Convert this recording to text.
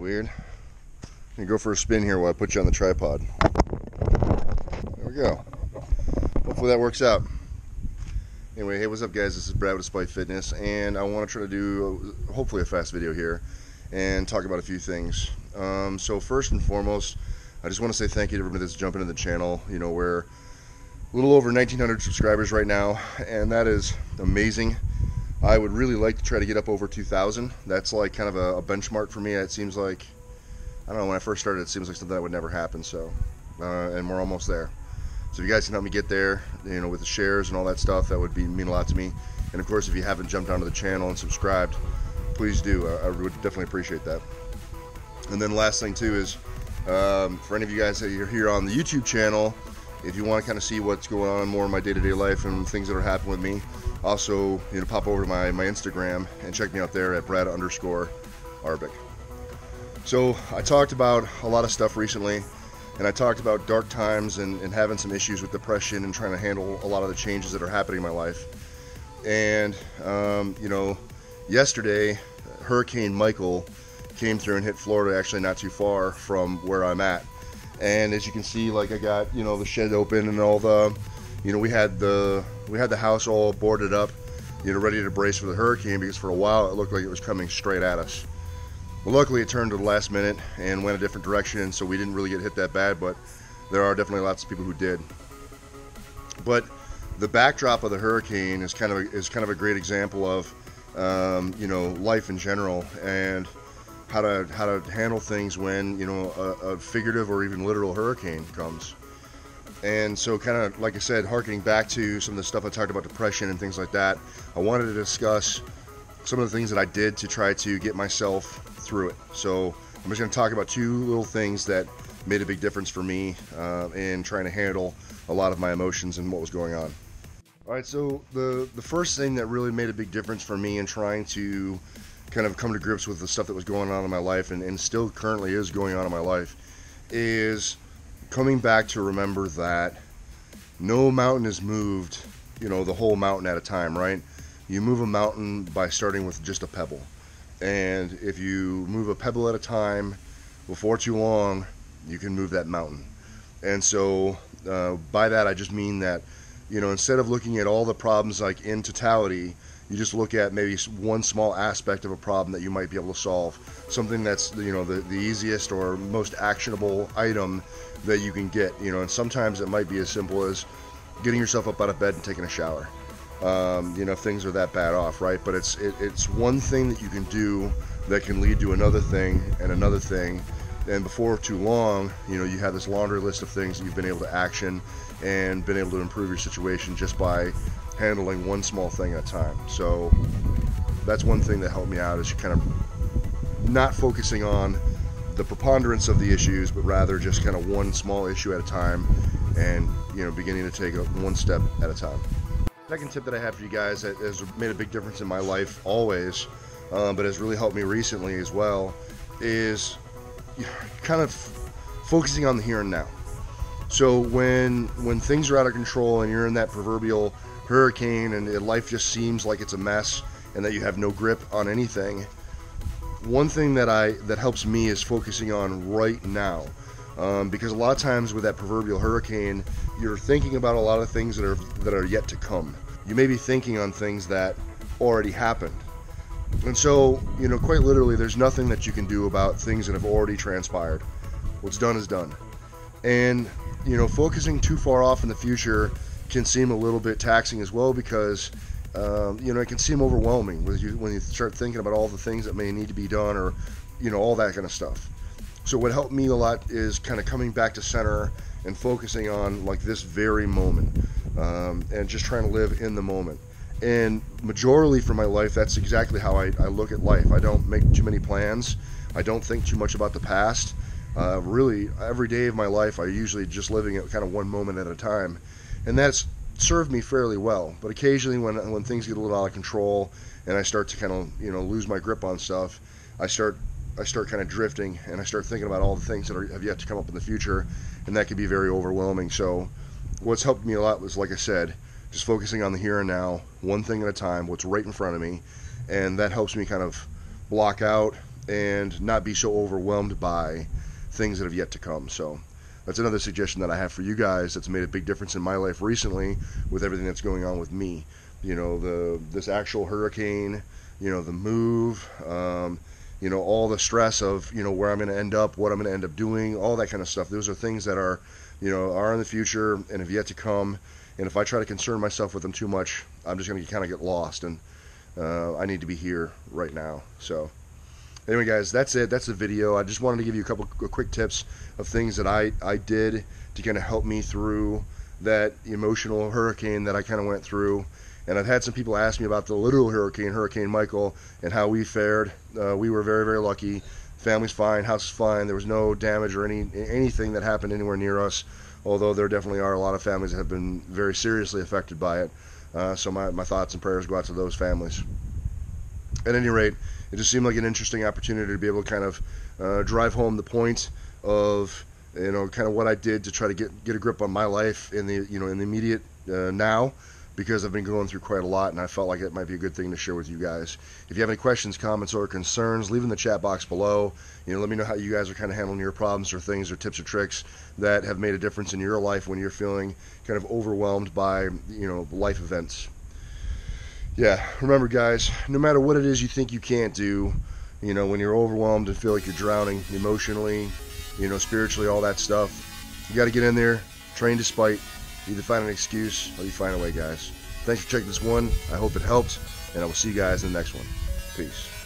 Weird. I'm gonna go for a spin here while I put you on the tripod. There we go. Hopefully that works out. Anyway, hey, what's up, guys? This is Brad with Despite Fitness, and I want to try to do hopefully a fast video here and talk about a few things. So first and foremost, I just want to say thank you to everybody that's jumping into the channel. You know, we're a little over 1,900 subscribers right now, and that is amazing. I would really like to try to get up over 2,000. That's like kind of a benchmark for me. It seems like, I don't know, when I first started, it seems like something that would never happen. So, and we're almost there. So if you guys can help me get there, you know, with the shares and all that stuff, that would mean a lot to me. And of course, if you haven't jumped onto the channel and subscribed, please do. I would definitely appreciate that. And then last thing too is, for any of you guys that are here on the YouTube channel, if you want to kind of see what's going on more in my day-to-day life and things that are happening with me, also, you know, pop over to my Instagram and check me out there at Brad_Arbic. So I talked about a lot of stuff recently, and I talked about dark times and having some issues with depression and trying to handle a lot of the changes that are happening in my life. And you know, yesterday Hurricane Michael came through and hit Florida, actually not too far from where I'm at. And as you can see, like, I got, you know, the shed open and all the, you know, we had the house all boarded up, you know, ready to brace for the hurricane, because for a while it looked like it was coming straight at us. Well, luckily it turned to the last minute and went a different direction, so we didn't really get hit that bad, but there are definitely lots of people who did. But the backdrop of the hurricane is kind of a great example of you know, life in general, and how to handle things when, you know, a figurative or even literal hurricane comes. And so, kind of like I said, harkening back to some of the stuff I talked about, depression and things like that, I wanted to discuss some of the things that I did to try to get myself through it. So I'm just going to talk about two little things that made a big difference for me in trying to handle a lot of my emotions and what was going on. All right, so the first thing that really made a big difference for me in trying to kind of come to grips with the stuff that was going on in my life, and still currently is going on in my life, is coming back to remember that no mountain is moved, you know, the whole mountain at a time, right? You move a mountain by starting with just a pebble. And if you move a pebble at a time, before too long, you can move that mountain. And so by that, I just mean that, you know, instead of looking at all the problems like in totality, you just look at maybe one small aspect of a problem that you might be able to solve. Something that's, you know, the easiest or most actionable item that you can get, you know, and sometimes it might be as simple as getting yourself up out of bed and taking a shower. You know, if things are that bad off, right? But it's one thing that you can do that can lead to another thing and another thing. And before too long, you know, you have this laundry list of things that you've been able to action and been able to improve your situation just by handling one small thing at a time. So that's one thing that helped me out, is kind of not focusing on the preponderance of the issues, but rather just kind of one small issue at a time, and, you know, beginning to take one step at a time. Second tip that I have for you guys that has made a big difference in my life always, but has really helped me recently as well, is kind of focusing on the here and now. So when things are out of control and you're in that proverbial hurricane and life just seems like it's a mess and that you have no grip on anything, one thing that helps me is focusing on right now, because a lot of times with that proverbial hurricane, you're thinking about a lot of things that are yet to come. You may be thinking on things that already happened. And so, you know, quite literally, there's nothing that you can do about things that have already transpired. What's done is done. And, you know, focusing too far off in the future can seem a little bit taxing as well, because, you know, it can seem overwhelming when you start thinking about all the things that may need to be done, or, you know, all that kind of stuff. So what helped me a lot is kind of coming back to center and focusing on, like, this very moment, and just trying to live in the moment. And majorly for my life, that's exactly how I look at life. I don't make too many plans. I don't think too much about the past. Really, every day of my life, I usually just living at kind of one moment at a time. And that's served me fairly well. But occasionally when things get a little out of control and I start to kind of, you know, lose my grip on stuff, I start kind of drifting, and I start thinking about all the things that have yet to come up in the future, and that can be very overwhelming. So what's helped me a lot was, like I said, just focusing on the here and now, one thing at a time, what's right in front of me, and that helps me kind of block out and not be so overwhelmed by things that have yet to come. So that's another suggestion that I have for you guys that's made a big difference in my life recently with everything that's going on with me. You know, this actual hurricane, you know, the move, you know, all the stress of, you know, where I'm going to end up, what I'm going to end up doing, all that kind of stuff. Those are things that are, you know, are in the future and have yet to come. And if I try to concern myself with them too much, I'm just going to kind of get lost. And I need to be here right now. So anyway, guys, that's it. That's the video. I just wanted to give you a couple of quick tips of things that I did to kind of help me through that emotional hurricane that I kind of went through. And I've had some people ask me about the literal hurricane, Hurricane Michael, and how we fared. We were very, very lucky. Family's fine, house is fine. There was no damage or anything that happened anywhere near us, although there definitely are a lot of families that have been very seriously affected by it. So my thoughts and prayers go out to those families. At any rate, it just seemed like an interesting opportunity to be able to kind of drive home the point of, you know, kind of what I did to try to get a grip on my life in the, you know, in the immediate now, because I've been going through quite a lot, and I felt like it might be a good thing to share with you guys. If you have any questions, comments, or concerns, leave in the chat box below. You know, let me know how you guys are kind of handling your problems or things or tips or tricks that have made a difference in your life when you're feeling kind of overwhelmed by, you know, life events. Yeah, remember, guys, no matter what it is you think you can't do, you know, when you're overwhelmed and feel like you're drowning emotionally, you know, spiritually, all that stuff, you got to get in there, train despite. Either find an excuse or you find a way, guys. Thanks for checking this one. I hope it helped, and I will see you guys in the next one. Peace.